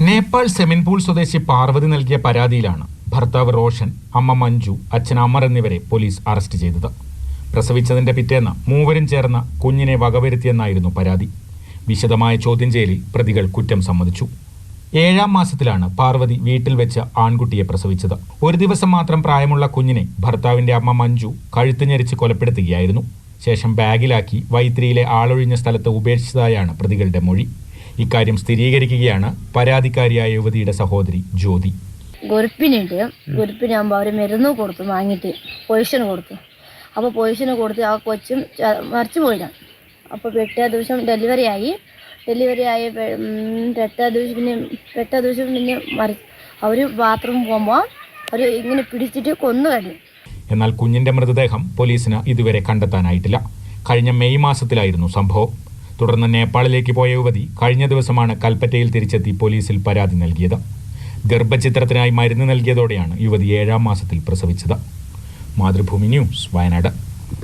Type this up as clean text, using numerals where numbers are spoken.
നേപ്പാൾ സെമിൻപൂൾ സ്വദേശി പാർവതി നൽകിയ പരാതിയിലാണ് ഭർത്താവ് റോഷൻ, അമ്മ മഞ്ജു, അച്ഛൻ അമർ എന്നിവരെ പോലീസ് അറസ്റ്റ് ചെയ്തത്. പ്രസവിച്ചതിന്റെ പിറ്റേന്ന് മൂവരും ചേർന്ന കുഞ്ഞിനെ വകവരുത്തിയെന്നായിരുന്നു പരാതി. വിശദമായ ചോദ്യം ചെയ്യലിൽ പ്രതികൾ കുറ്റം സമ്മതിച്ചു. 7ാം മാസത്തിലാണ് പാർവതി വീട്ടിൽ വെച്ച് ആൺകുട്ടിയെ പ്രസവിച്ചത്. ഒരു ദിവസം മാത്രം പ്രായമുള്ള കുഞ്ഞിനെ ഭർത്താവിന്റെ അമ്മ മഞ്ജു കഴുത്ത് ഞെരിച്ച് കൊലപ്പെടുത്തുകയായിരുന്നു. ശേഷം ബാഗിലാക്കി വൈത്തിരിയിലെ ആളൊഴിഞ്ഞ സ്ഥലത്ത് ഉപേക്ഷിച്ചതായാണ് പ്രതികളുടെ മൊഴി. ഇക്കാര്യം സ്ഥിരീകരിക്കുകയാണ് പരാതിക്കാരിയായ യുവതിയുടെ സഹോദരി ജ്യോതി. ഗുരുപ്പിനാകുമ്പോൾ അവർ മരുന്ന് കൊടുത്തു, വാങ്ങിയിട്ട് പൊസിഷന് കൊടുത്തു. അപ്പോൾ പൊസിഷന് കൊടുത്ത് ആ കൊച്ചും മരിച്ചു പോയതാണ്. അപ്പോൾ 8 ദിവസം ഡെലിവറി ആയി. എട്ടാം ദിവസം പിന്നെ അവർ ബാത്റൂമിൽ പോകുമ്പോൾ അവർ ഇങ്ങനെ പിടിച്ചിട്ട് കൊന്നു കഴിഞ്ഞു. എന്നാൽ കുഞ്ഞിന്റെ മൃതദേഹം പോലീസിന് ഇതുവരെ കണ്ടെത്താനായിട്ടില്ല. കഴിഞ്ഞ മെയ് മാസത്തിലായിരുന്നു സംഭവം. തുടർന്ന് നേപ്പാളിലേക്ക് പോയ യുവതി കഴിഞ്ഞ ദിവസമാണ് കൽപ്പറ്റയിൽ തിരിച്ചെത്തി പോലീസിൽ പരാതി നൽകിയത്. ഗർഭചിത്രത്തിനായി മരുന്ന് നൽകിയതോടെയാണ് യുവതി 7ാം മാസത്തിൽ പ്രസവിച്ചത്. മാതൃഭൂമി ന്യൂസ്, വയനാട്.